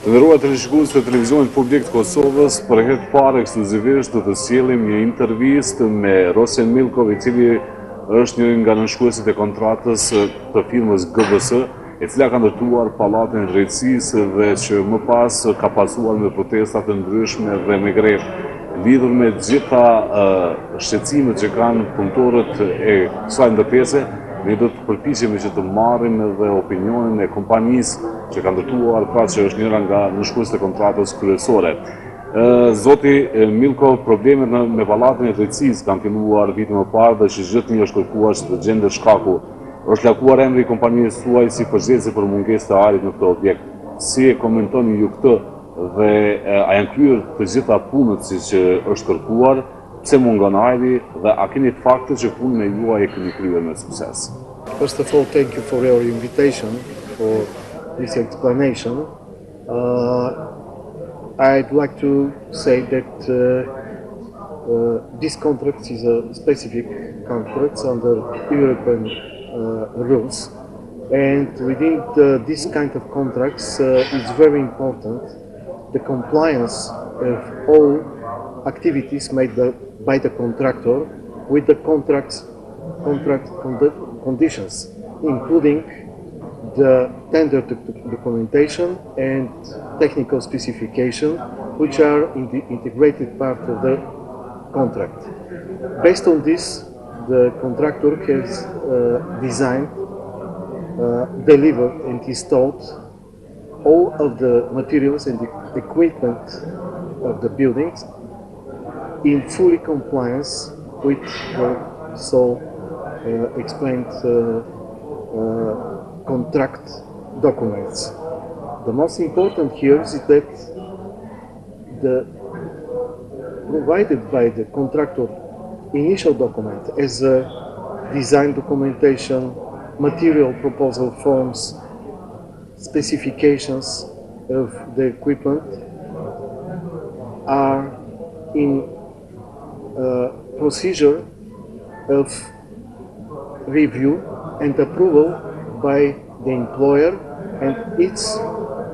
Të nderuar televizionistë të Televizionit Publik të Kosovës, për herë të parë ekskluzivisht do të sjellim një intervistë me Rosen Milkov, i cili është një nga nënshkruesit e kontratës të firmës GBS, e cila ka ndërtuar Pallatin e Drejtësisë dhe që më pas ka pasuar me protesta të ndryshme dhe me grevë. Lidhur me gjitha shqetësimet që kanë punëtorët e kësaj ndërtese, ne do të përpiqemi që të marrim edhe opinionin e kompanisë që ka ndërtuar, pra që është njëra nga nënshkruesit e kontratës kryesore. Zoti Milkov, problemet me Pallatin e Drejtësisë kanë filluar vitin më parë dhe që çdo një është kërkuar që të gjendet shkaku. Është lakuar emri i kompanisë suaj si përgjegjëse për mungesë të arit në këtë objekt. Si e komentoni ju këtë dhe a janë kryer të gjitha punët siç është kërkuar? Pse mungon ajri dhe a keni fakte që punën e juaj e keni kryer me sukses? First of all, thank you for your invitation, for this explanation. I'd like to say that this contract is a specific contract under European rules, and within this kind of contracts it's very important the compliance of all activities made by the contractor with the contract conditions, including the tender documentation and technical specification, which are in the integrated part of the contract. Based on this, the contractor has designed, delivered and installed all of the materials and the equipment of the buildings in fully compliance with the explained contract documents. The most important here is that the provided by the contractor initial document as a design documentation, material proposal forms, specifications of the equipment are in procedure of review and approval by the employer and its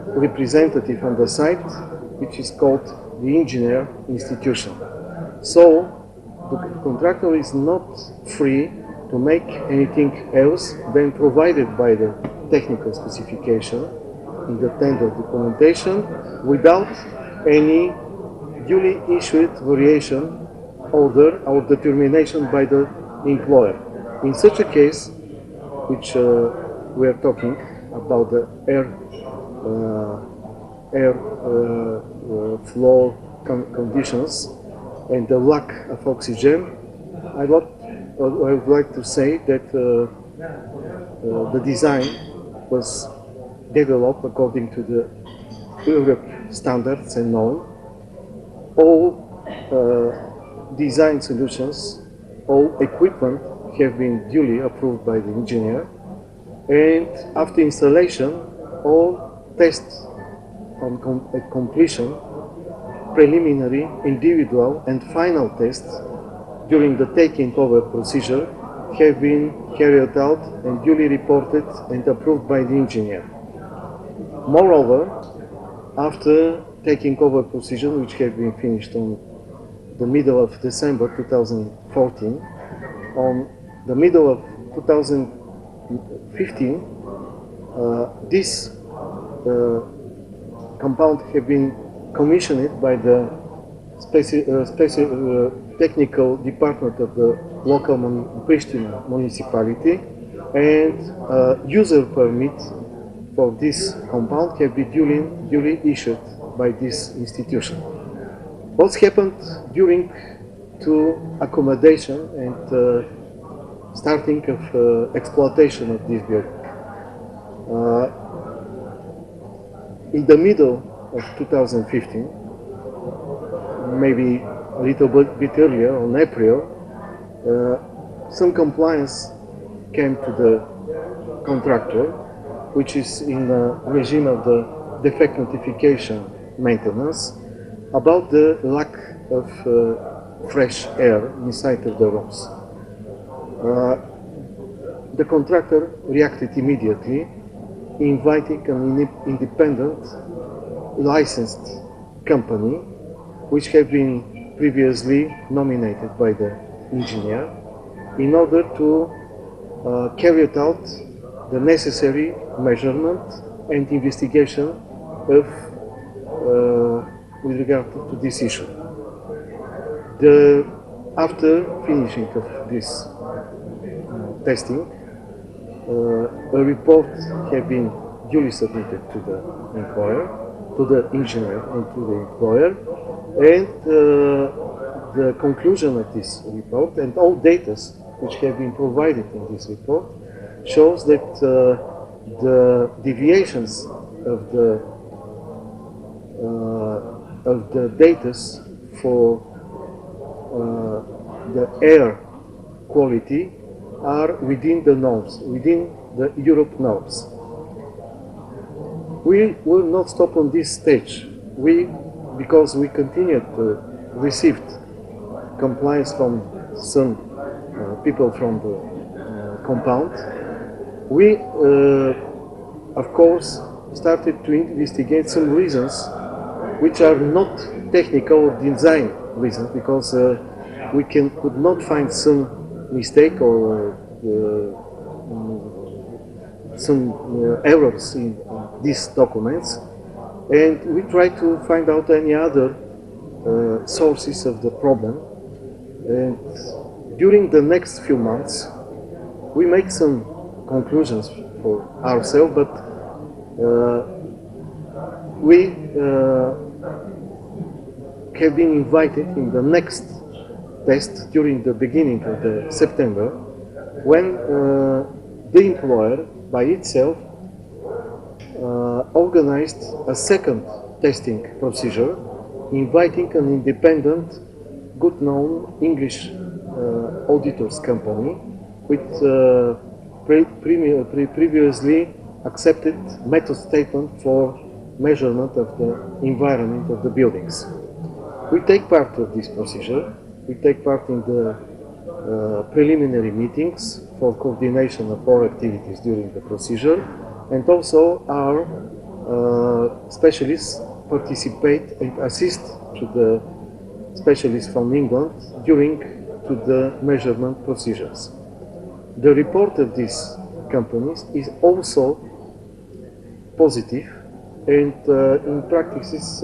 representative on the site, which is called the engineer institution. So the contractor is not free to make anything else than provided by the technical specification in the tender documentation without any duly issued variation order or determination by the employer. In such a case, which we are talking about the air flow conditions and the lack of oxygen, I would like to say that the design was developed according to the Europe standards and known. All design solutions, all equipment have been duly approved by the engineer, and after installation, all tests on completion, preliminary, individual and final tests during the taking over procedure have been carried out and duly reported and approved by the engineer. Moreover, after taking over procedure, which have been finished on the middle of December 2014, on the middle of 2015, this compound have been commissioned by the technical department of the local Pristina municipality, and user permit for this compound have been duly issued by this institution. What happened during to accommodation and starting of exploitation of this building? In the middle of 2015, maybe a little bit earlier, on April, some compliance came to the contractor, which is in the regime of the defect notification maintenance, about the lack of fresh air inside of the rooms. The contractor reacted immediately, inviting an independent licensed company which have been previously nominated by the engineer in order to carry out the necessary measurement and investigation of with regard to this issue. After finishing of this testing, a report has been duly submitted to the employer, to the engineer and to the employer, and the conclusion of this report and all data which have been provided in this report shows that the deviations of the data for the air quality are within the norms, within the Europe norms. We will not stop on this stage. Because we continue to receive complaints from some people from the compound, we of course started to investigate some reasons which are not technical or design reasons, because we could not find some mistake or some errors in these documents, and we try to find out any other sources of the problem. And during the next few months, we make some conclusions for ourselves, but we have been invited in the next test during the beginning of September, when the employer by itself organized a second testing procedure, inviting an independent, good-known English auditors company with previously accepted method statement for measurement of the environment of the buildings. We take part of this procedure. We take part in the preliminary meetings for coordination of all activities during the procedure, and also our specialists participate and assist to the specialists from England during to the measurement procedures. The report of these companies is also positive, and in practice is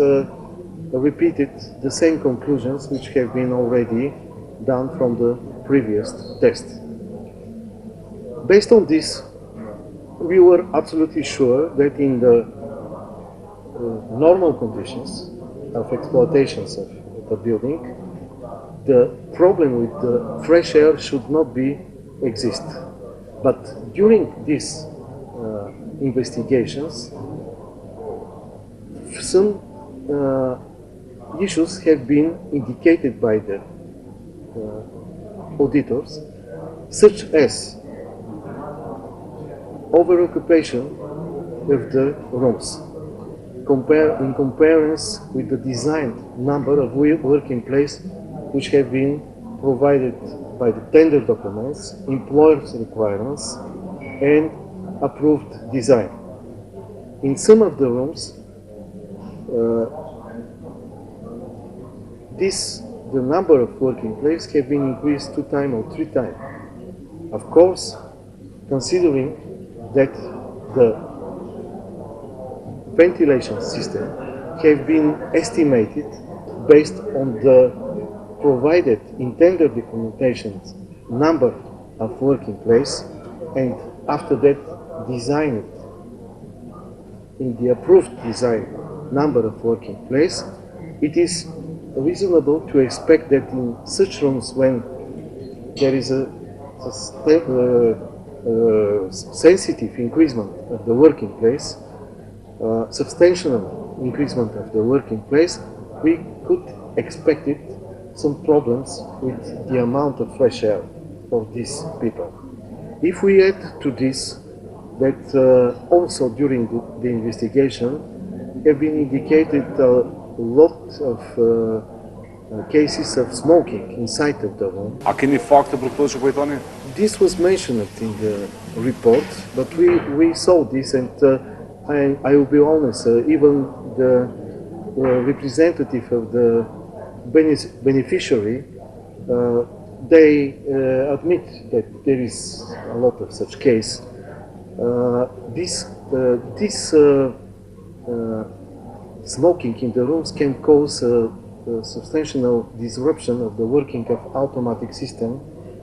repeated the same conclusions which have been already done from the previous test. Based on this, we were absolutely sure that in the normal conditions of exploitations of the building, the problem with the fresh air should not be exist. But during these investigations, some issues have been indicated by the auditors, such as over-occupation of the rooms, in comparison with the designed number of working places which have been provided by the tender documents, employers' requirements, and approved design. In some of the rooms, the number of working places have been increased 2 times or 3 times. Of course, considering that the ventilation system have been estimated based on the provided intended documentations number of working places, and after that designed in the approved design number of working places, it is reasonable to expect that in such rooms, when there is a sensitive increasement of the working place, substantial increasement of the working place, we could expect some problems with the amount of fresh air for these people. If we add to this that also during the investigation have been indicated a lot of cases of smoking inside of the room. A keni fakte për këto që kujtoni? This was mentioned in the report, but we saw this, and I will be honest, even the representative of the beneficiary, they admit that there is a lot of such case. This smoking in the rooms can cause a substantial disruption of the working of automatic system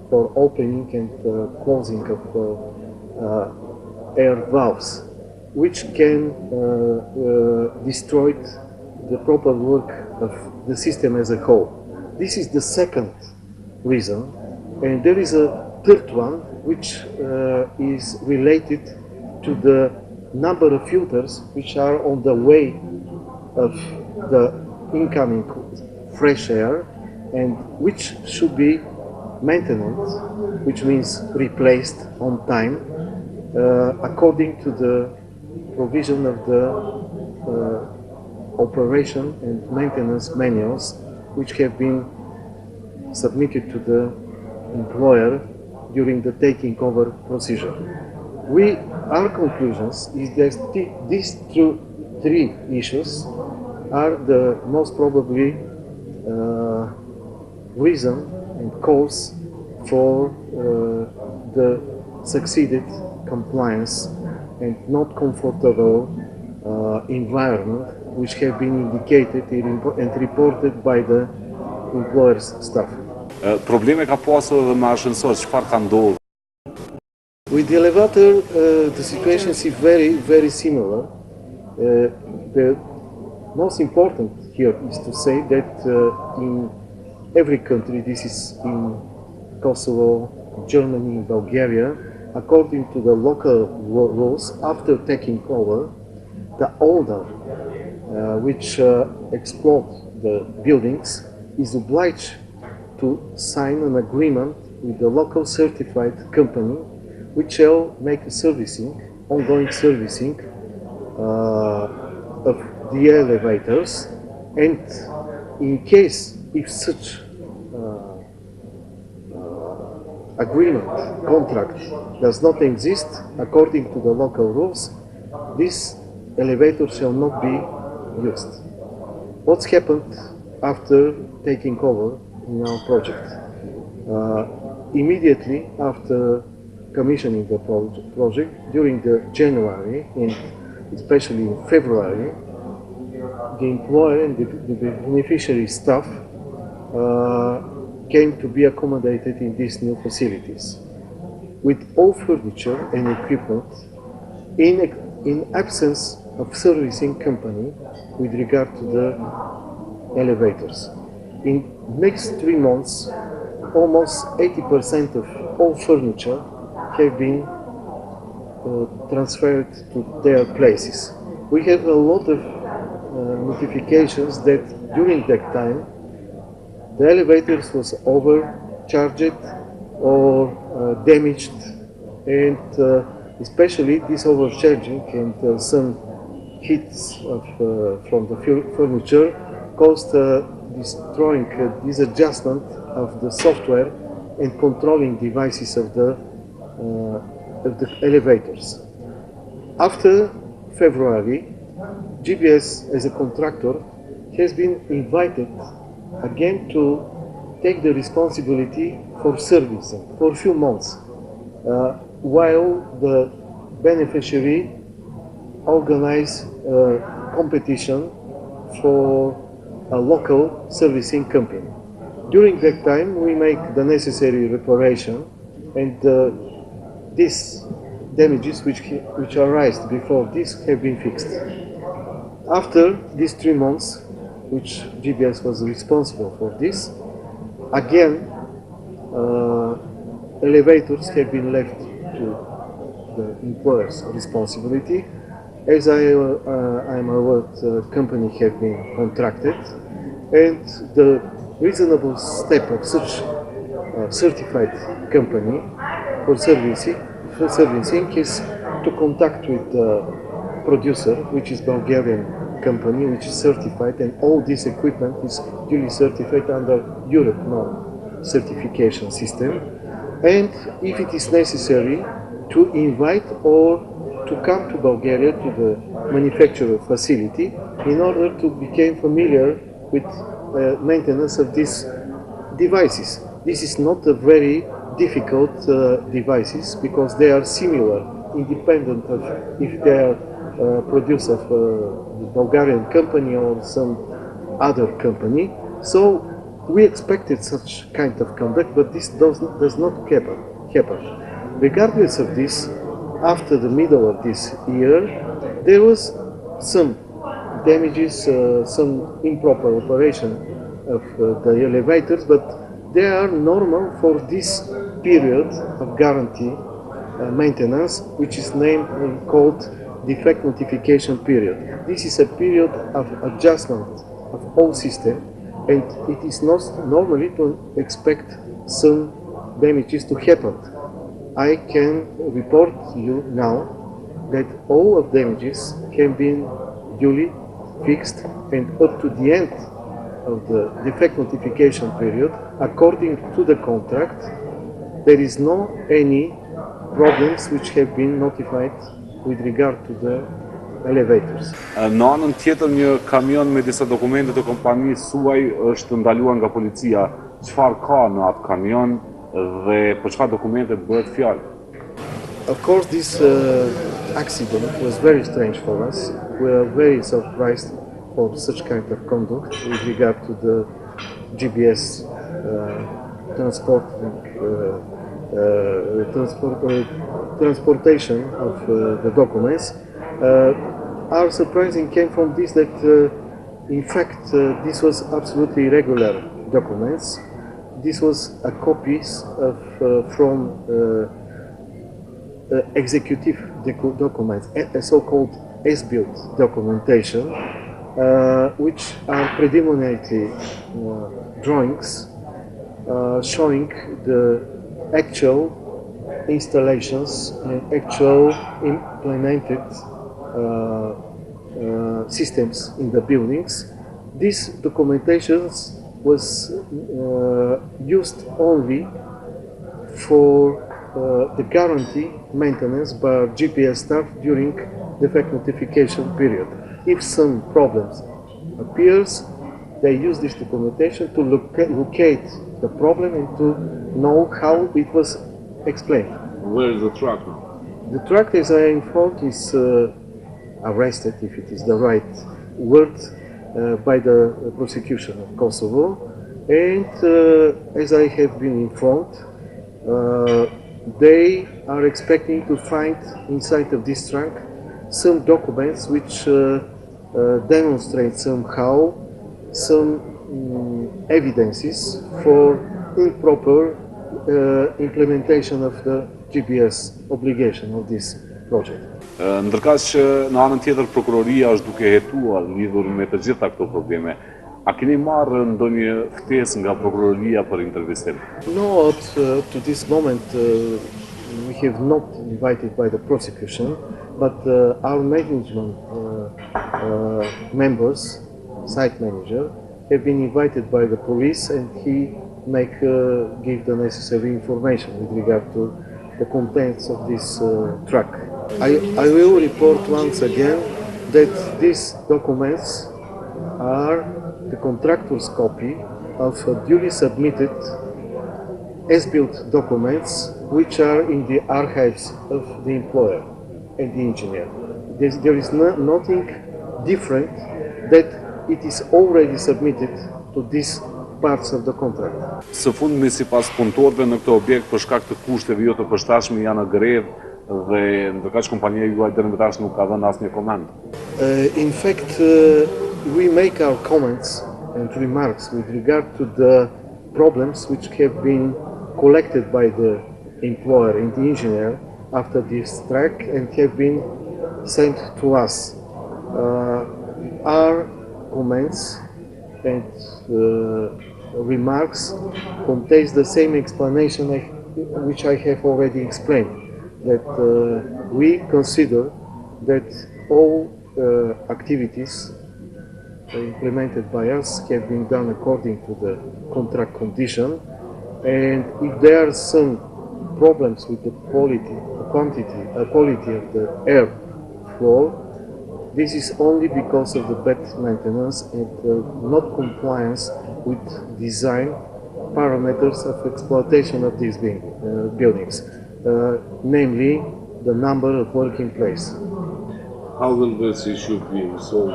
for opening and closing of air valves, which can destroy the proper work of the system as a whole. This is the second reason, and there is a third one which is related to the number of filters which are on the way of the incoming fresh air and which should be maintained, which means replaced on time according to the provision of the operation and maintenance manuals which have been submitted to the employer during the taking over procedure. Our conclusions is that these three issues are the most probably reason and cause for the succeeded compliance and not comfortable environment which have been indicated and reported by the employer's staff. Probleme ka pasur dhe me ascensor, çfarë ka ndodhur? With the elevator, the situation is very similar. The most important here is to say that in every country, this is in Kosovo, Germany, Bulgaria, according to the local rules, after taking over, the owner which exploits the buildings is obliged to sign an agreement with the local certified company which shall make a ongoing servicing of the elevators, and in case if such agreement, contract does not exist according to the local rules, this elevator shall not be used. What's happened after taking over in our project? Immediately after commissioning the project, during the January and especially in February, the employer and the beneficiary staff came to be accommodated in these new facilities with all furniture and equipment in absence of servicing company with regard to the elevators. In next 3 months, almost 80% of all furniture have been transferred to their places. We have a lot of notifications that during that time the elevators was overcharged or damaged, and especially this overcharging and some hits from the furniture caused destroying disadjustment of the software and controlling devices of the elevators. After February, GBS as a contractor has been invited again to take the responsibility for servicing for a few months, while the beneficiary organized a competition for a local servicing company. During that time, we make the necessary reparation, and these damages which arise before this have been fixed. After these 3 months, which GBS was responsible for this, again elevators have been left to the employer's responsibility. As I'm aware, the company have been contracted, and the reasonable step of such certified company for servicing is to contact with the producer, which is Bulgarian company, which is certified, and all this equipment is duly certified under Europe norm certification system. And if it is necessary, to invite or to come to Bulgaria to the manufacturer facility in order to become familiar with maintenance of these devices. This is not a very difficult devices because they are similar, independent of if they are produced of a Bulgarian company or some other company. So we expected such kind of conduct, but this does not happen. Regardless of this, after the middle of this year, there was some damages, some improper operation of the elevators, but they are normal for this period of guarantee maintenance, which is named called defect notification period. This is a period of adjustment of all system, and it is not normally to expect some damages to happen. I can report you now that all of damages have been duly fixed, and up to the end of the defect notification period, according to the contract, there is no any problems which have been notified with regard to the elevators. Në anën tjetër, një kamion me disa dokumente të kompanisë suaj është ndaluar nga policia. Çfarë ka në atë kamion dhe për çfarë dokumente bëhet fjalë? Of course, this accident was very strange for us. We are very surprised for such kind of conduct with regard to the GPS transportation of the documents. Our surprising came from this that, in fact, this was absolutely irregular documents. This was a copies of from executive documents, a so-called as-built documentation, which are predominantly drawings showing the actual installations and actual implemented systems in the buildings. These documentations was used only for the guarantee maintenance by GPS staff during defect notification period. If some problems appears, they use this documentation to locate the problem and to know how it was explained. Where is the truck now? The truck, as I informed, is arrested, if it is the right word, by the prosecution of Kosovo, and as I have been informed, they are expecting to find inside of this trunk some documents which demonstrate somehow some evidences for improper implementation of the GPS obligation of this project. Ndërkaq që në anën tjetër prokuroria është duke hetuar lidhur me të gjitha këto probleme, a keni marrë ndonjë ftesë nga prokuroria për intervistim? No, up to this moment we have not invited by the prosecution, but our management members, site manager, have been invited by the police, and he give the necessary information with regard to the contents of this truck. I will report once again that these documents are the contractor's copy of duly submitted as-built documents which are in the archives of the employer and the engineer. There is nothing different, that it is already submitted to these parts of the contract. Së fundmi, sipas punëtorëve në këtë objekt, për shkak të kushteve jo të përshtatshme janë në grevë dhe ndërkaq kompania juaj deri më tash nuk ka dhënë asnjë koment. In fact, we make our comments and remarks with regard to the problems which have been collected by the employer and the engineer after this strike and have been sent to us. Our comments and remarks contains the same explanation which I have already explained, that we consider that all activities implemented by us have been done according to the contract condition, and if there are some problems with the quality of the air flow, This is only because of the bad maintenance and not compliance with design parameters of exploitation of these buildings, namely the number of working places. How will this issue be solved?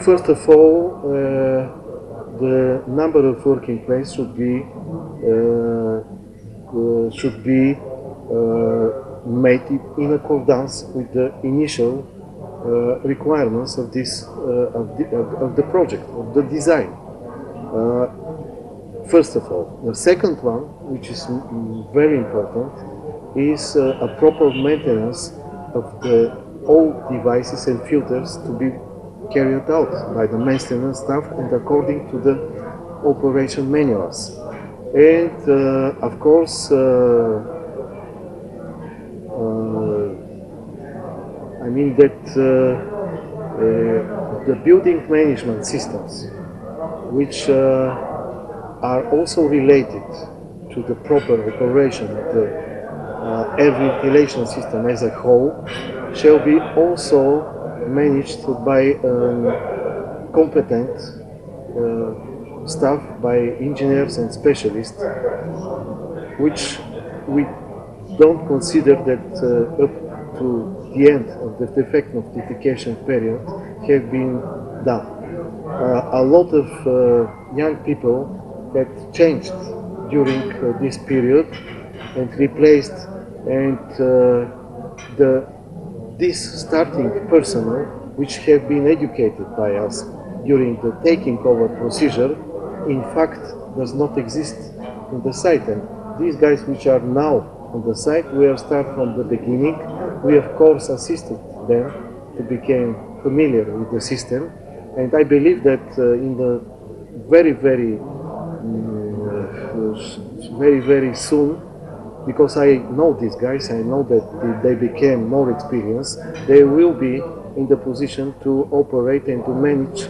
First of all, the number of working places should be made in accordance with the initial requirements of this of the project, of the design. First of all, the second one, which is very important, is a proper maintenance of all devices and filters to be carried out by the maintenance staff and according to the operation manuals. And of course, I mean that the building management systems, which are also related to the proper operation of the air ventilation system as a whole, shall be also managed by competent staff, by engineers and specialists, which we don't consider that up to the end of the defect notification period have been done. A lot of young people had changed during this period and replaced, and this starting personnel, which have been educated by us during the taking over procedure, in fact does not exist in the site. And these guys which are now on the site, we have started from the beginning. We of course assisted them to become familiar with the system, and I believe that in the very soon, because I know these guys, I know that they became more experienced, they will be in the position to operate and to manage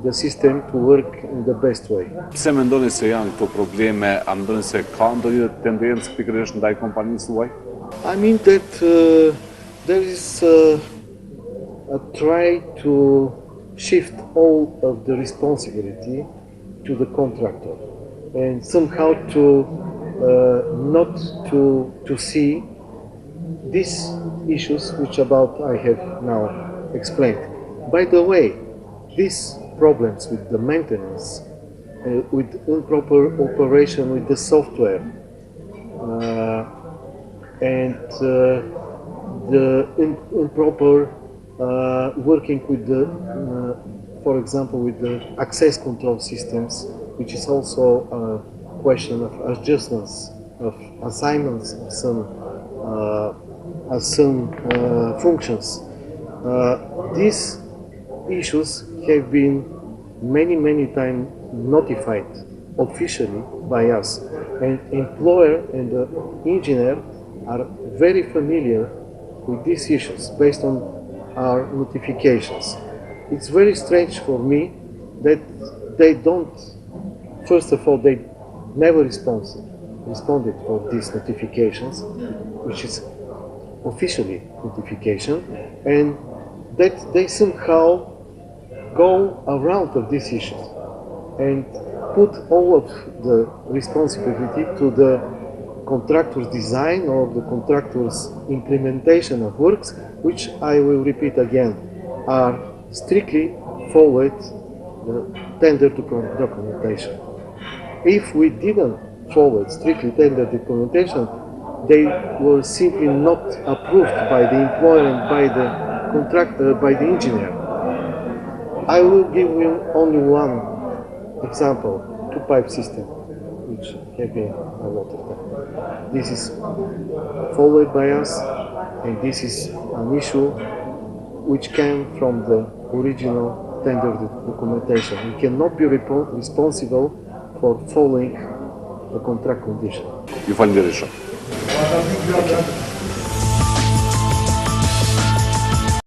the system to work in the best way. Pse mendoni se janë këto probleme, a mendoni se ka ndonjë tendencë pikërisht ndaj kompanisë tuaj? I mean that there is a try to shift all of the responsibility to the contractor, and somehow to not to see these issues which about I have now explained. By the way, these problems with the maintenance, with improper operation with the software, and the improper working with the, for example, with the access control systems, which is also a question of adjustments, of assignments of some functions. These issues have been many times notified officially by us, and employer and the engineer are very familiar with these issues based on our notifications. It's very strange for me that they don't, first of all, they never responded for these notifications, which is officially notification, and that they somehow go around of these issues and put all of the responsibility to the contractor's design or the contractor's implementation of works, which I will repeat again, are strictly followed the tender documentation. If we didn't follow strictly tender documentation, they were simply not approved by the employer and by the contractor, by the engineer. I will give you only one example, two-pipe system, which have been a lot of time. This is followed by us, and this is an issue which came from the original tender documentation. We cannot be responsible for following the contract condition. Ju falenderoj shumë.